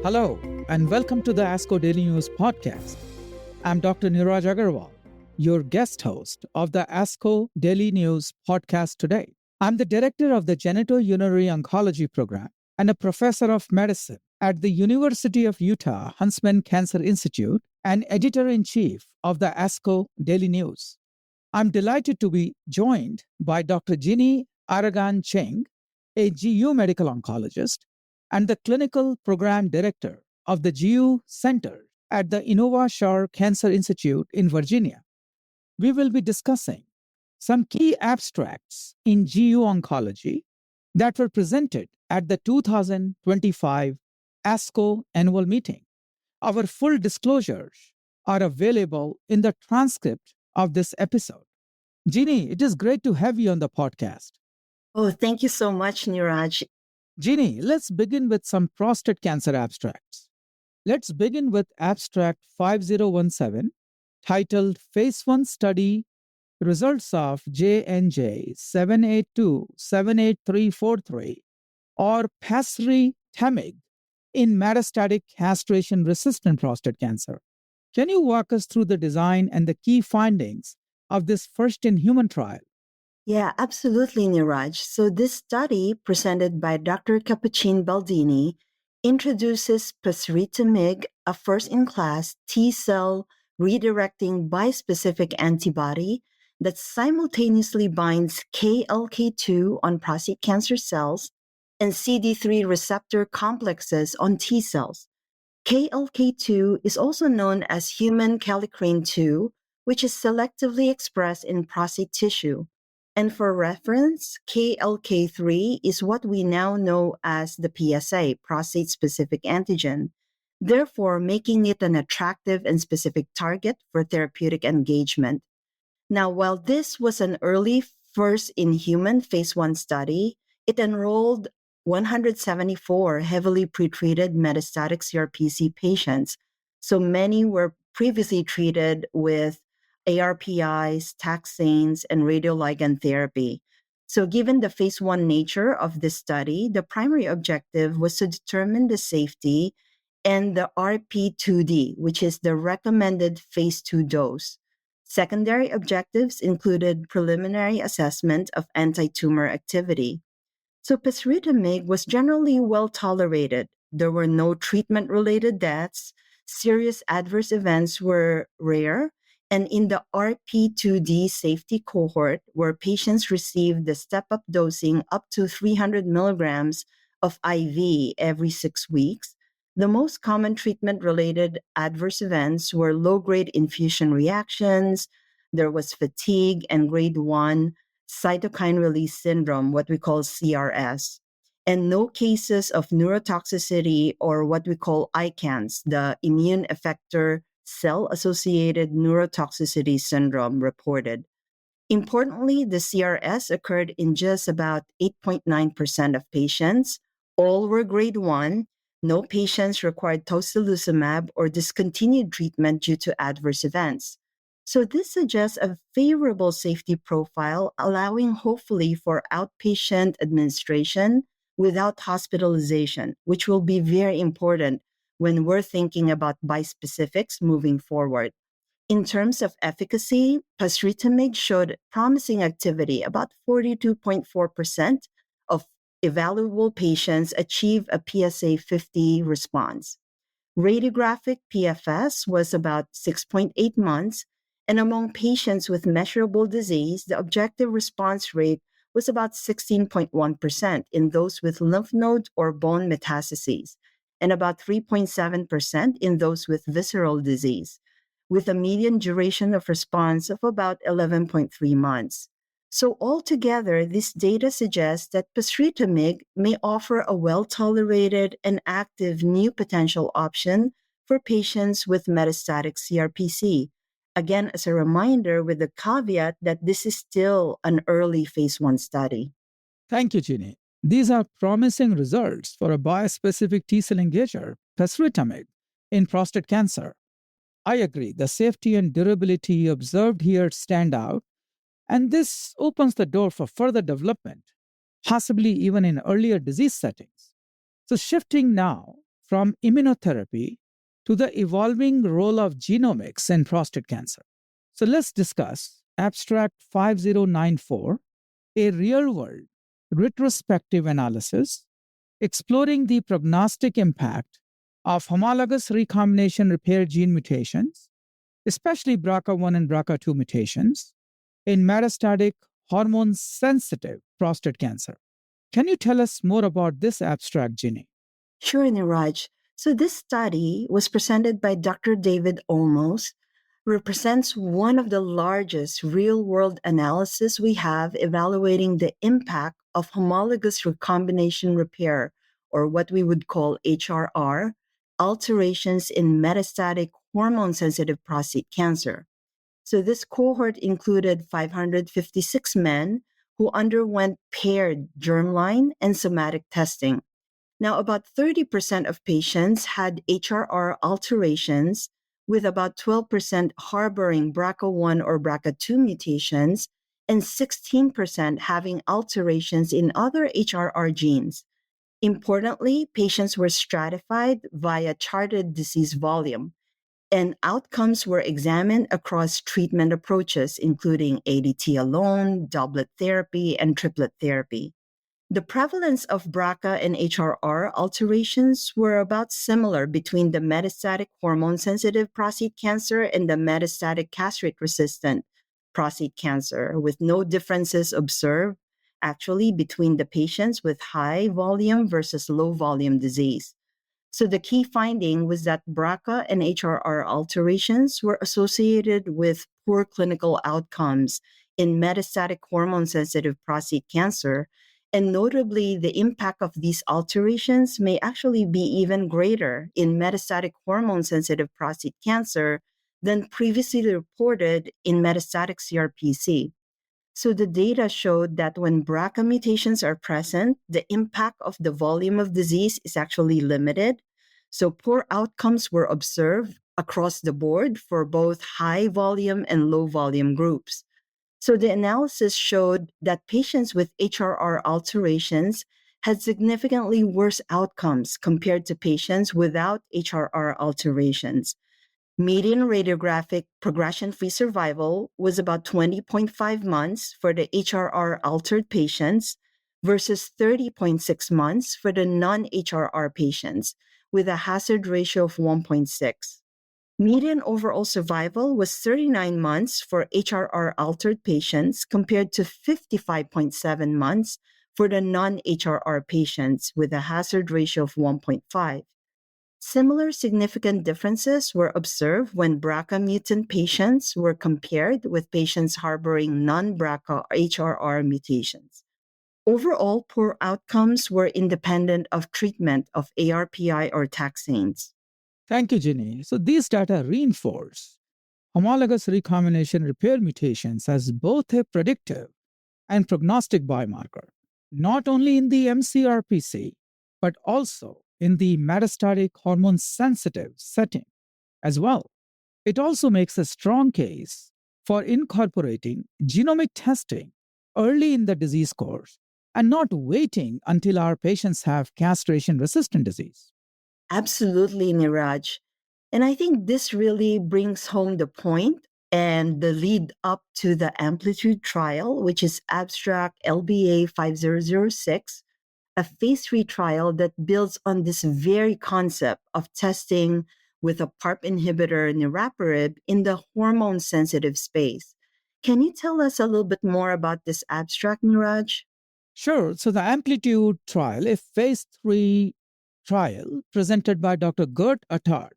Hello, and welcome to the ASCO Daily News Podcast. I'm Dr. Neeraj Agarwal, your guest host of the ASCO Daily News Podcast today. I'm the director of the Genitourinary Oncology Program and a professor of medicine at the University of Utah Huntsman Cancer Institute and editor-in-chief of the ASCO Daily News. I'm delighted to be joined by Dr. Jeanny Aragon-Ching, a GU medical oncologist and the clinical program director of the GU Center at the Inova Schar Cancer Institute in Virginia. We will be discussing some key abstracts in GU oncology that were presented at the 2025 ASCO Annual Meeting. Our full disclosures are available in the transcript of this episode. Jeanny, it is great to have you on the podcast. Oh, thank you so much, Neeraj. Jeanny, let's begin with some prostate cancer abstracts. Let's begin with abstract 5017, titled Phase 1 Study Results of J&J 782-78343 or pasritamig in metastatic castration-resistant prostate cancer. Can you walk us through the design and the key findings of this first-in-human trial? Yeah, absolutely, Neeraj. So this study, presented by Dr. Capuchin Baldini, introduces pasritamig, a first-in-class T-cell redirecting bispecific antibody that simultaneously binds KLK2 on prostate cancer cells and CD3 receptor complexes on T cells. KLK2 is also known as human kallikrein 2, which is selectively expressed in prostate tissue. And for reference, KLK3 is what we now know as the PSA, prostate-specific antigen, therefore making it an attractive and specific target for therapeutic engagement. Now, while this was an early first-in-human phase 1 study, it enrolled 174 heavily pretreated metastatic CRPC patients. So many were previously treated with ARPIs, taxanes, and radioligand therapy. So given the phase 1 nature of this study, the primary objective was to determine the safety and the RP2D, which is the recommended phase 2 dose. Secondary objectives included preliminary assessment of anti-tumor activity. So pasritamig was generally well tolerated. There were no treatment-related deaths. Serious adverse events were rare. And in the RP2D safety cohort, where patients received the step-up dosing up to 300 milligrams of IV every 6 weeks, the most common treatment-related adverse events were low-grade infusion reactions, there was fatigue, and grade 1 cytokine release syndrome, what we call CRS, and no cases of neurotoxicity or what we call ICANS, the immune effector cell-associated neurotoxicity syndrome, reported. Importantly, the CRS occurred in just about 8.9% of patients. All were grade 1. No patients required tocilizumab or discontinued treatment due to adverse events. So this suggests a favorable safety profile, allowing hopefully for outpatient administration without hospitalization, which will be very important when we're thinking about bispecifics moving forward. In terms of efficacy, pasritamig showed promising activity. About 42.4% of evaluable patients achieve a PSA 50 response. Radiographic PFS was about 6.8 months, and among patients with measurable disease, the objective response rate was about 16.1% in those with lymph node or bone metastases, and about 3.7% in those with visceral disease, with a median duration of response of about 11.3 months. So altogether, this data suggests that pasritamig may offer a well-tolerated and active new potential option for patients with metastatic CRPC. Again, as a reminder, with the caveat that this is still an early phase 1 study. Thank you, Jeanny. These are promising results for a bispecific T-cell engager, pasritamig, in prostate cancer. I agree, the safety and durability observed here stand out, And this opens the door for further development, possibly even in earlier disease settings. So, shifting now from immunotherapy to the evolving role of genomics in prostate cancer. So, let's discuss Abstract 5094, a real world retrospective analysis exploring the prognostic impact of homologous recombination repair gene mutations, especially BRCA1 and BRCA2 mutations, in metastatic hormone sensitive prostate cancer. Can you tell us more about this abstract, Jeanny? Sure, Neeraj. So this study was presented by Dr. David Olmos, represents one of the largest real-world analysis we have evaluating the impact of homologous recombination repair, or what we would call HRR, alterations in metastatic hormone-sensitive prostate cancer. So this cohort included 556 men who underwent paired germline and somatic testing. Now, about 30% of patients had HRR alterations, with about 12% harboring BRCA1 or BRCA2 mutations, and 16% having alterations in other HRR genes. Importantly, patients were stratified via charted disease volume, and outcomes were examined across treatment approaches, including ADT alone, doublet therapy, and triplet therapy. The prevalence of BRCA and HRR alterations were about similar between the metastatic hormone-sensitive prostate cancer and the metastatic castrate-resistant prostate cancer, with no differences observed actually between the patients with high volume versus low volume disease. So the key finding was that BRCA and HRR alterations were associated with poor clinical outcomes in metastatic hormone-sensitive prostate cancer, and notably, the impact of these alterations may actually be even greater in metastatic hormone-sensitive prostate cancer than previously reported in metastatic CRPC. So the data showed that when BRCA mutations are present, the impact of the volume of disease is actually limited. So poor outcomes were observed across the board for both high volume and low volume groups. So the analysis showed that patients with HRR alterations had significantly worse outcomes compared to patients without HRR alterations. Median radiographic progression-free survival was about 20.5 months for the HRR-altered patients versus 30.6 months for the non-HRR patients, with a hazard ratio of 1.6. Median overall survival was 39 months for HRR-altered patients compared to 55.7 months for the non-HRR patients, with a hazard ratio of 1.5. Similar significant differences were observed when BRCA mutant patients were compared with patients harboring non-BRCA HRR mutations. Overall, poor outcomes were independent of treatment of ARPI or taxanes. Thank you, Jeanny. So these data reinforce homologous recombination repair mutations as both a predictive and prognostic biomarker, not only in the mCRPC, but also in the metastatic hormone sensitive setting as well. It also makes a strong case for incorporating genomic testing early in the disease course and not waiting until our patients have castration resistant disease. Absolutely, Neeraj. And I think this really brings home the point and the lead up to the Amplitude trial, which is abstract LBA 5006, a phase 3 trial that builds on this very concept of testing with a PARP inhibitor, niraparib, in the hormone-sensitive space. Can you tell us a little bit more about this abstract, Neeraj? Sure. So the Amplitude trial, a phase 3 trial presented by Dr. Gert Attard,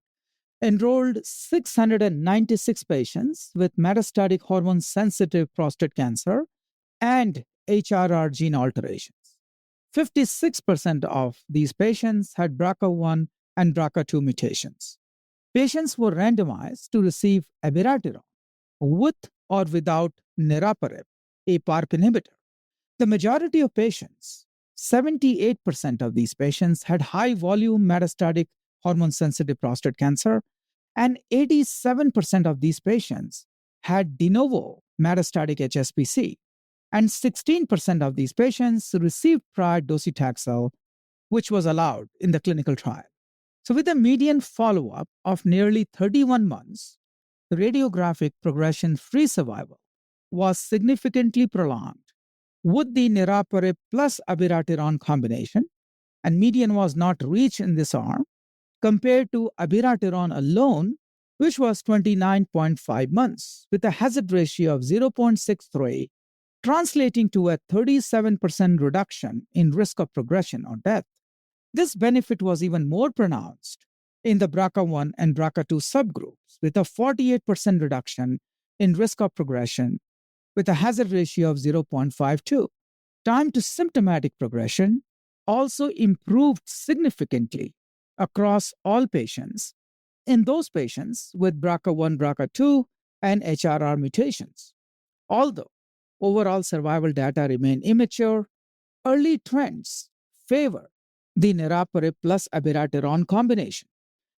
enrolled 696 patients with metastatic hormone sensitive prostate cancer and HRR gene alterations. 56% of these patients had BRCA1 and BRCA2 mutations. Patients were randomized to receive abiraterone with or without niraparib, a PARP inhibitor. The majority of patients, 78% of these patients, had high volume metastatic hormone sensitive prostate cancer, and 87% of these patients had de novo metastatic HSPC, and 16% of these patients received prior docetaxel, which was allowed in the clinical trial. So, with a median follow up of nearly 31 months, the radiographic progression free survival was significantly prolonged with the niraparib plus abiraterone combination, and median was not reached in this arm compared to abiraterone alone, which was 29.5 months, with a hazard ratio of 0.63, translating to a 37% reduction in risk of progression or death. This benefit was even more pronounced in the BRCA1 and BRCA2 subgroups, with a 48% reduction in risk of progression, with a hazard ratio of 0.52. Time to symptomatic progression also improved significantly across all patients in those patients with BRCA1, BRCA2, and HRR mutations. Although overall survival data remain immature, early trends favor the niraparib plus abiraterone combination.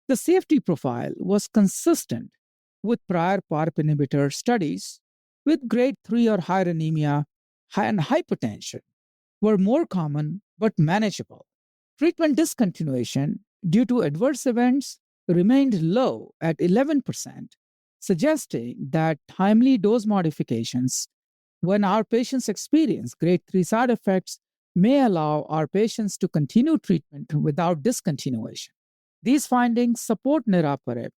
The safety profile was consistent with prior PARP inhibitor studies, with grade 3 or higher anemia and hypertension were more common but manageable. Treatment discontinuation due to adverse events remained low at 11%, suggesting that timely dose modifications when our patients experience grade 3 side effects may allow our patients to continue treatment without discontinuation. These findings support niraparib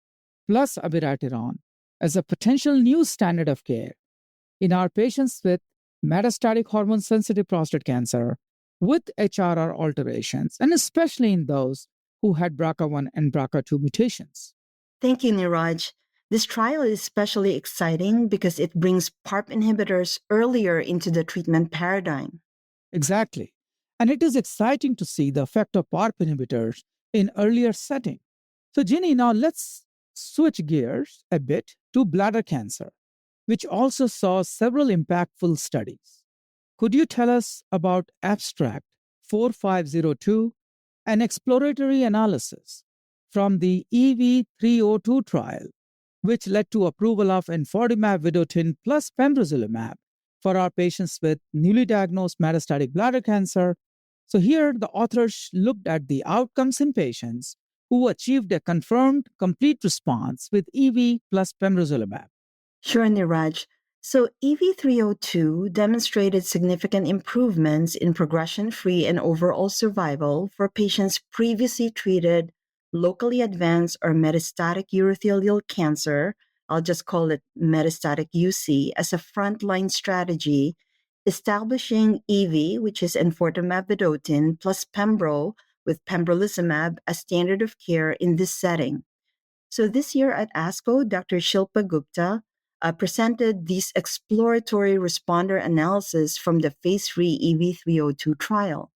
plus abiraterone as a potential new standard of care in our patients with metastatic hormone-sensitive prostate cancer with HRR alterations, and especially in those who had BRCA1 and BRCA2 mutations. Thank you, Neeraj. This trial is especially exciting because it brings PARP inhibitors earlier into the treatment paradigm. Exactly. And it is exciting to see the effect of PARP inhibitors in earlier setting. So, Jeannie, now let's switch gears a bit to bladder cancer, which also saw several impactful studies. Could you tell us about abstract 4502, an exploratory analysis from the EV302 trial, which led to approval of enfortumab vedotin plus pembrolizumab for our patients with newly diagnosed metastatic bladder cancer? So here, the authors looked at the outcomes in patients who achieved a confirmed complete response with EV plus pembrolizumab. Sure, Neeraj. So EV302 demonstrated significant improvements in progression-free and overall survival for patients previously treated locally advanced or metastatic urothelial cancer. I'll just call it metastatic UC as a frontline strategy, establishing EV, which is enfortumab vedotin, plus pembro with pembrolizumab as standard of care in this setting. So this year at ASCO, Dr. Shilpa Gupta presented these exploratory responder analysis from the phase 3 EV302 trial.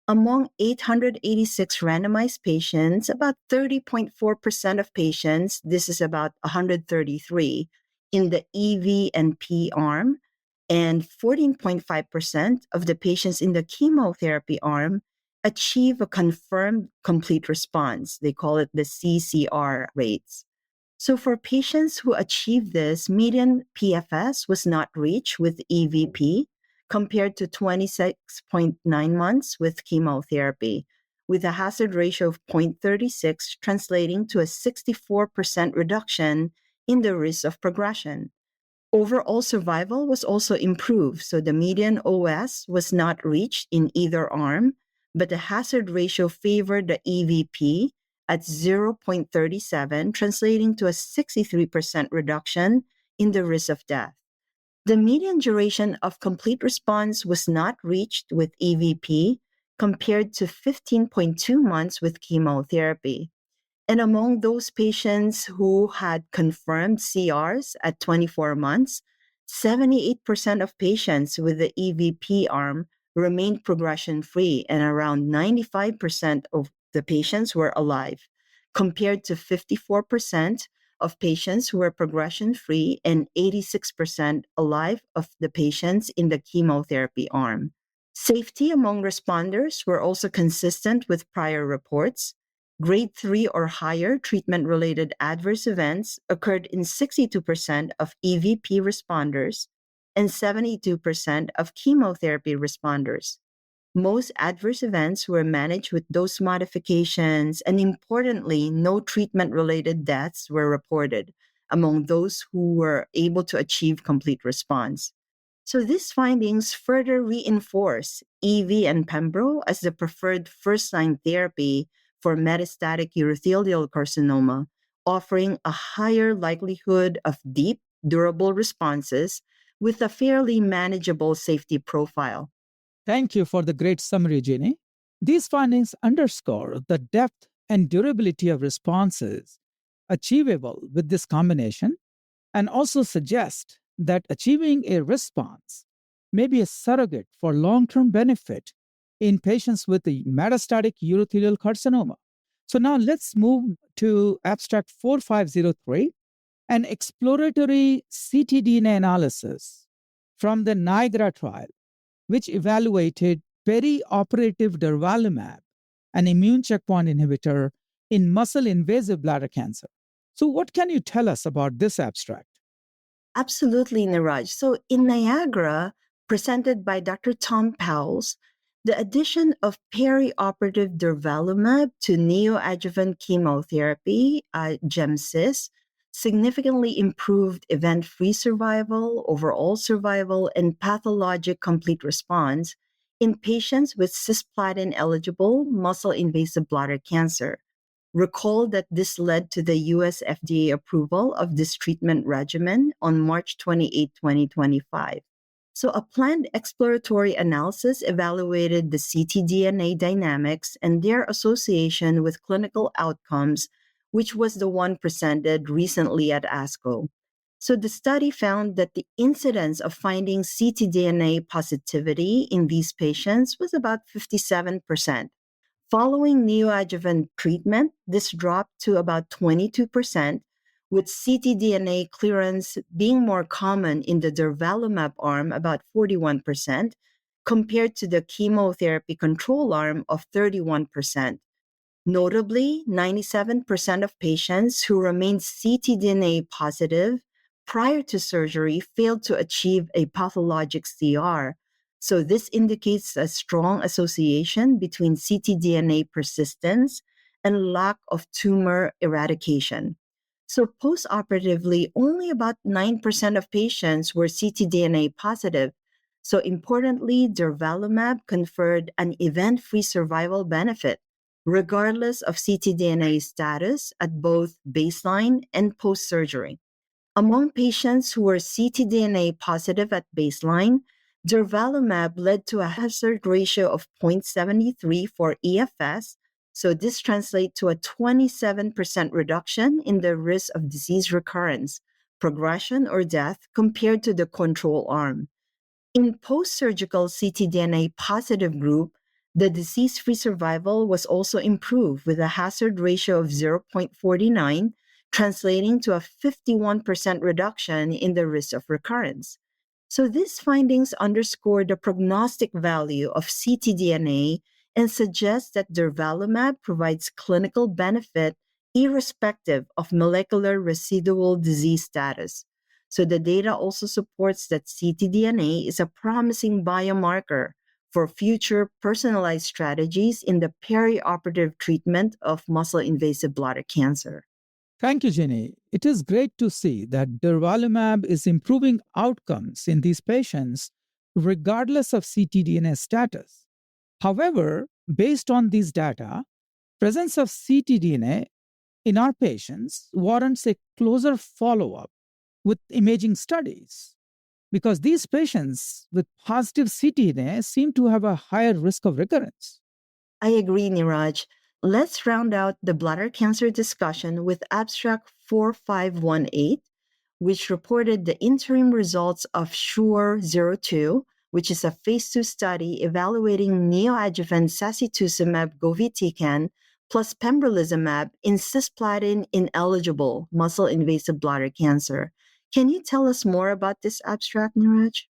Among 886 randomized patients, about 30.4% of patients, this is about 133, in the EV and P arm, and 14.5% of the patients in the chemotherapy arm achieve a confirmed complete response. They call it the CCR rates. So for patients who achieved this, median PFS was not reached with EVP compared to 26.9 months with chemotherapy, with a hazard ratio of 0.36, translating to a 64% reduction in the risk of progression. Overall survival was also improved, so the median OS was not reached in either arm, but the hazard ratio favored the EVP at 0.37, translating to a 63% reduction in the risk of death. The median duration of complete response was not reached with EVP compared to 15.2 months with chemotherapy. And among those patients who had confirmed CRs at 24 months, 78% of patients with the EVP arm remained progression-free, and around 95% of the patients were alive, compared to 54% of patients who were progression-free and 86% alive of the patients in the chemotherapy arm. Safety among responders were also consistent with prior reports. Grade 3 or higher treatment-related adverse events occurred in 62% of EVP responders and 72% of chemotherapy responders. Most adverse events were managed with dose modifications, and importantly, no treatment related deaths were reported among those who were able to achieve complete response. So these findings further reinforce EV and Pembro as the preferred first-line therapy for metastatic urothelial carcinoma, offering a higher likelihood of deep, durable responses with a fairly manageable safety profile. Thank you for the great summary, Jeannie. These findings underscore the depth and durability of responses achievable with this combination and also suggest that achieving a response may be a surrogate for long term benefit in patients with the metastatic urothelial carcinoma. So now let's move to abstract 4503, an exploratory ctDNA analysis from the Niagara trial, which evaluated perioperative durvalumab, an immune checkpoint inhibitor, in muscle invasive bladder cancer. So, what can you tell us about this abstract? Absolutely, Niraj. So in Niagara, presented by Dr. Tom Powles, the addition of perioperative durvalumab to neoadjuvant chemotherapy, GemCis, significantly improved event-free survival, overall survival, and pathologic complete response in patients with cisplatin-eligible muscle-invasive bladder cancer. Recall that this led to the US FDA approval of this treatment regimen on March 28, 2025. So, a planned exploratory analysis evaluated the ctDNA dynamics and their association with clinical outcomes, which was the one presented recently at ASCO. So, the study found that the incidence of finding ctDNA positivity in these patients was about 57%. Following neoadjuvant treatment, this dropped to about 22%, with ctDNA clearance being more common in the durvalumab arm, about 41%, compared to the chemotherapy control arm of 31%. Notably, 97% of patients who remained ctDNA positive prior to surgery failed to achieve a pathologic CR. So, this indicates a strong association between ctDNA persistence and lack of tumor eradication. So, postoperatively, only about 9% of patients were ctDNA positive. So, importantly, durvalumab conferred an event free survival benefit regardless of ctDNA status at both baseline and post surgery. Among patients who were ctDNA positive at baseline, durvalumab led to a hazard ratio of 0.73 for EFS. So, this translates to a 27% reduction in the risk of disease recurrence, progression, or death compared to the control arm. In post surgical ctDNA positive group, the disease free survival was also improved with a hazard ratio of 0.49, translating to a 51% reduction in the risk of recurrence. So, these findings underscore the prognostic value of ctDNA and suggest that durvalumab provides clinical benefit irrespective of molecular residual disease status. So, the data also supports that ctDNA is a promising biomarker for future personalized strategies in the perioperative treatment of muscle invasive bladder cancer. Thank you, Jenny. It is great to see that durvalumab is improving outcomes in these patients regardless of ctDNA status. However, based on these data, presence of ctDNA in our patients warrants a closer follow-up with imaging studies because these patients with positive ctDNA seem to have a higher risk of recurrence. I agree, Neeraj. Let's round out the bladder cancer discussion with abstract 4518, which reported the interim results of SURE-02, which is a phase 2 study evaluating neoadjuvant sacituzumab govitecan plus pembrolizumab in cisplatin-ineligible muscle-invasive bladder cancer. Can you tell us more about this abstract, Neeraj?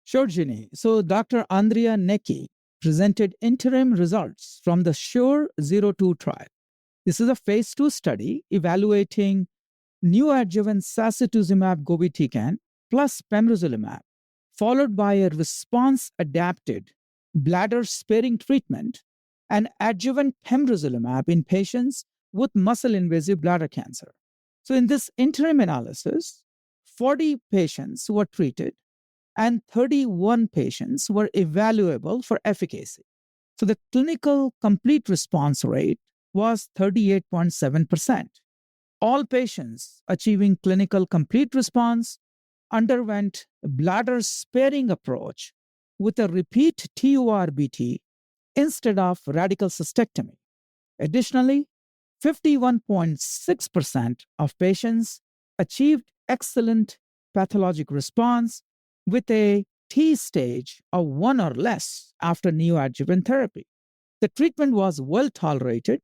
Sure, Ginny. So Dr. Andrea Necki presented interim results from the SURE-02 trial. This is a phase 2 study evaluating neoadjuvant sacituzumab govitecan plus pembrolizumab followed by a response adapted bladder sparing treatment and adjuvant pembrolizumab in patients with muscle invasive bladder cancer. So, in this interim analysis, 40 patients were treated and 31 patients were evaluable for efficacy. So, the clinical complete response rate was 38.7%. All patients achieving clinical complete response underwent a bladder sparing approach with a repeat TURBT instead of radical cystectomy. Additionally, 51.6% of patients achieved excellent pathologic response with a T stage of 1 or less after neoadjuvant therapy. The treatment was well tolerated,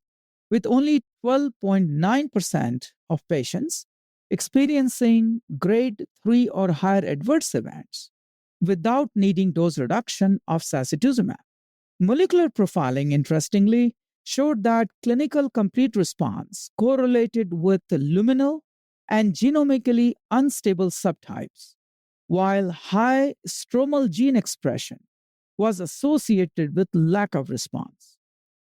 with only 12.9% of patients experiencing grade 3 or higher adverse events without needing dose reduction of sacituzumab. Molecular profiling, interestingly, showed that clinical complete response correlated with luminal and genomically unstable subtypes, while high stromal gene expression was associated with lack of response.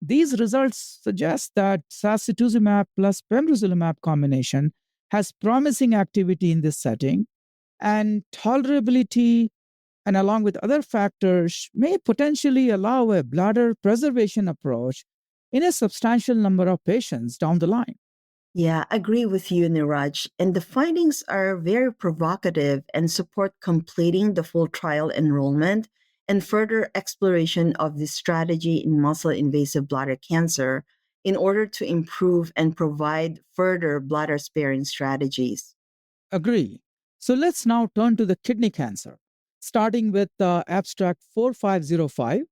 These results suggest that sacituzumab plus pembrolizumab combination has promising activity in this setting, and tolerability and along with other factors may potentially allow a bladder preservation approach in a substantial number of patients down the line. Yeah, agree with you, Niraj. And the findings are very provocative and support completing the full trial enrollment and further exploration of this strategy in muscle invasive bladder cancer in order to improve and provide further bladder sparing strategies. Agree. So let's now turn to the kidney cancer, starting with abstract 4505,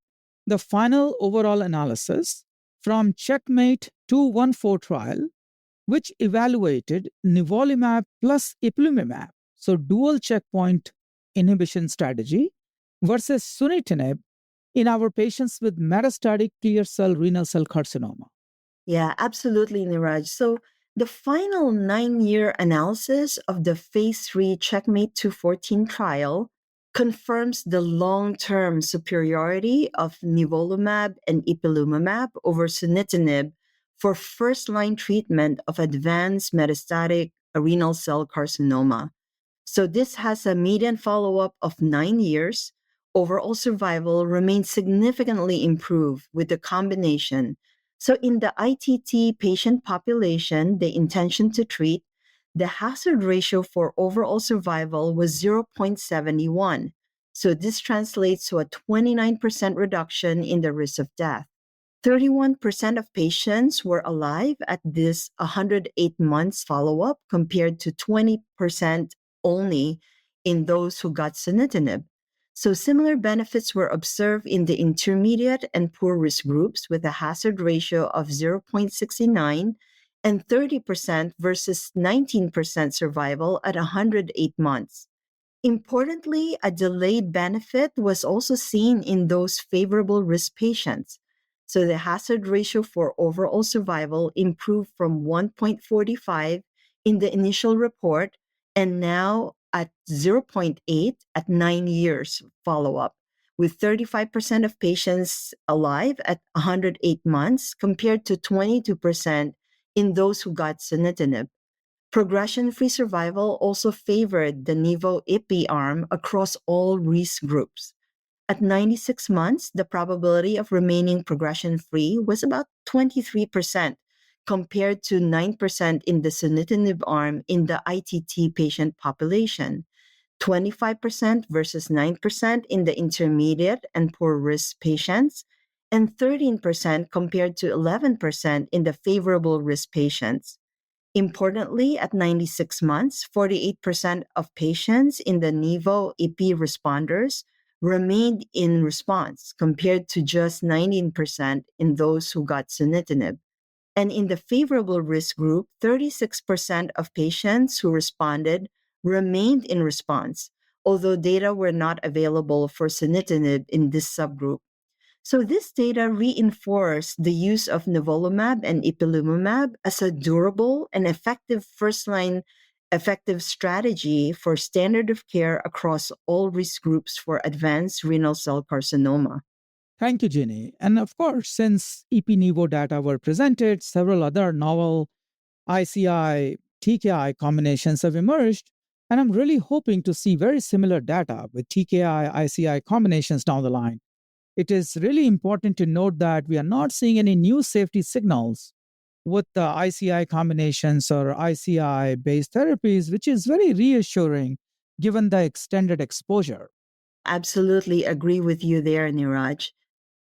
the final overall analysis from Checkmate 214 trial, which evaluated nivolumab plus ipilimumab, so dual checkpoint inhibition strategy, versus sunitinib in our patients with metastatic clear cell renal cell carcinoma. Yeah, absolutely, Niraj. So the final 9-year analysis of the phase 3 Checkmate 214 trial confirms the long-term superiority of nivolumab and ipilimumab over sunitinib for first-line treatment of advanced metastatic renal cell carcinoma. So this has a median follow-up of 9 years. Overall survival remains significantly improved with the combination. So in the ITT patient population, the intention to treat, the hazard ratio for overall survival was 0.71. So this translates to a 29% reduction in the risk of death. 31% of patients were alive at this 108 months follow up compared to 20% only in those who got sunitinib. So similar benefits were observed in the intermediate and poor risk groups with a hazard ratio of 0.69 and 30% versus 19% survival at 108 months. Importantly, a delayed benefit was also seen in those favorable risk patients. So the hazard ratio for overall survival improved from 1.45 in the initial report and now at zero point 0.8 at 9 years follow up, with 35% of patients alive at 108 months compared to 22% in those who got sunitinib. Progression-free survival also favored the Nivo-IPI arm across all risk groups. At 96 months, the probability of remaining progression-free was about 23%, compared to 9% in the sunitinib arm in the ITT patient population, 25% versus 9% in the intermediate and poor risk patients, and 13% compared to 11% in the favorable risk patients. Importantly, at 96 months, 48% of patients in the Nivo-IPI responders remained in response compared to just 19% in those who got sunitinib. And in the favorable risk group, 36% of patients who responded remained in response, although data were not available for sunitinib in this subgroup. So this data reinforce the use of nivolumab and ipilimumab as a durable and effective first-line effective strategy for standard of care across all risk groups for advanced renal cell carcinoma. Thank you, Jeannie. And of course, since EP-Nivo data were presented, several other novel ICI TKI combinations have emerged, and I'm really hoping to see very similar data with TKI ICI combinations down the line. It is really important to note that we are not seeing any new safety signals with the ICI combinations or ICI based therapies, which is very reassuring given the extended exposure. Absolutely agree with you there, Neeraj.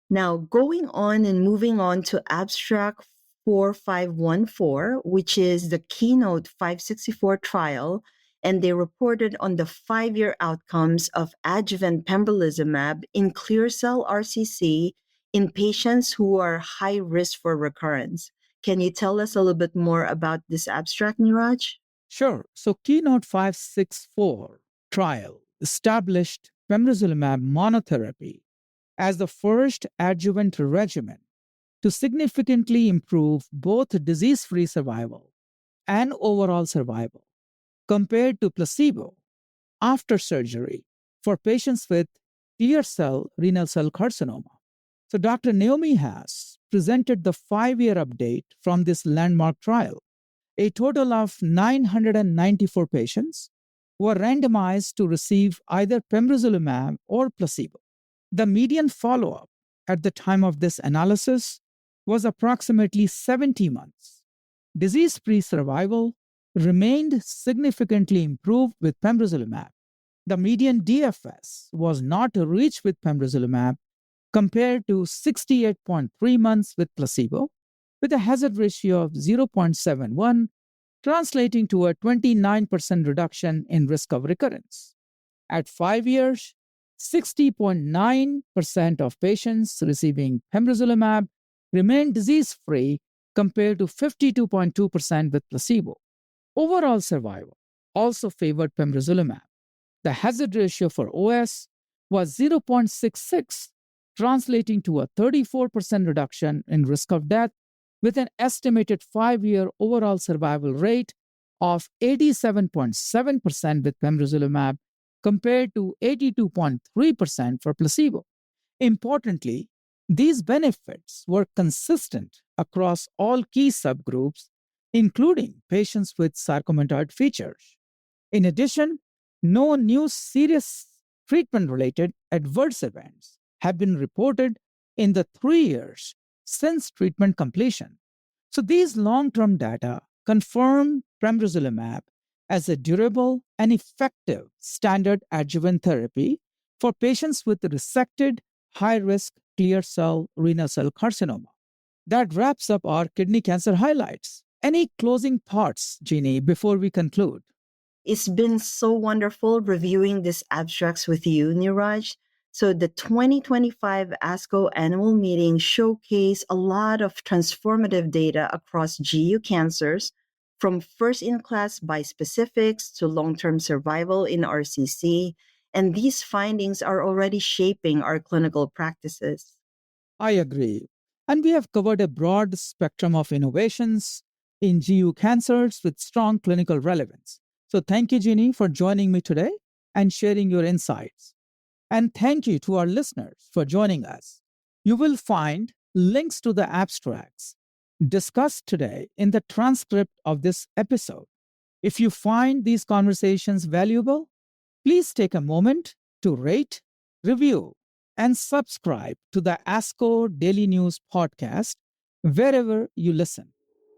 Now, going on and moving on to abstract 4514, which is the Keynote 564 trial, and they reported on the 5-year outcomes of adjuvant pembrolizumab in clear cell RCC in patients who are high risk for recurrence. Can you tell us a little bit more about this abstract, Neeraj? Sure. So, Keynote 564 trial established pembrolizumab monotherapy as the first adjuvant regimen to significantly improve both disease-free survival and overall survival compared to placebo after surgery for patients with clear cell renal cell carcinoma. So Dr. Naomi has presented the 5-year update from this landmark trial. A total of 994 patients were randomized to receive either pembrolizumab or placebo. The median follow-up at the time of this analysis was approximately 70 months. Disease-free survival remained significantly improved with pembrolizumab. The median DFS was not reached with pembrolizumab compared to 68.3 months with placebo, with a hazard ratio of 0.71, translating to a 29% reduction in risk of recurrence. At 5 years, 60.9% of patients receiving pembrolizumab remained disease-free compared to 52.2% with placebo. Overall survival also favored pembrolizumab. The hazard ratio for OS was 0.66, translating to a 34% reduction in risk of death, with an estimated 5-year overall survival rate of 87.7% with pembrolizumab compared to 82.3% for placebo. Importantly, these benefits were consistent across all key subgroups, including patients with sarcomatoid features. In addition, no new serious treatment-related adverse events have been reported in the 3 years since treatment completion. So these long-term data confirm pembrolizumab as a durable and effective standard adjuvant therapy for patients with resected high-risk clear cell renal cell carcinoma. That wraps up our kidney cancer highlights. Any closing thoughts, Jeannie, before we conclude? It's been so wonderful reviewing these abstracts with you, Neeraj. So the 2025 ASCO Annual Meeting showcased a lot of transformative data across GU cancers, from first-in-class bispecifics to long-term survival in RCC, and these findings are already shaping our clinical practices. I agree. And we have covered a broad spectrum of innovations in GU cancers with strong clinical relevance. So thank you, Jeannie, for joining me today and sharing your insights. And thank you to our listeners for joining us. You will find links to the abstracts discussed today in the transcript of this episode. If you find these conversations valuable, please take a moment to rate, review, and subscribe to the ASCO Daily News Podcast wherever you listen.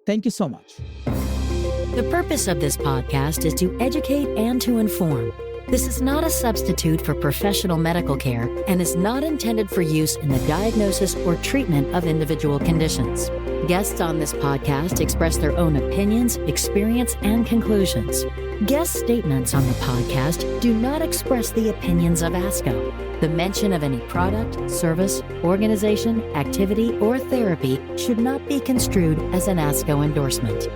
Thank you so much. The purpose of this podcast is to educate and to inform. This is not a substitute for professional medical care and is not intended for use in the diagnosis or treatment of individual conditions. Guests on this podcast express their own opinions, experience, and conclusions. Guest statements on the podcast do not express the opinions of ASCO. The mention of any product, service, organization, activity, or therapy should not be construed as an ASCO endorsement.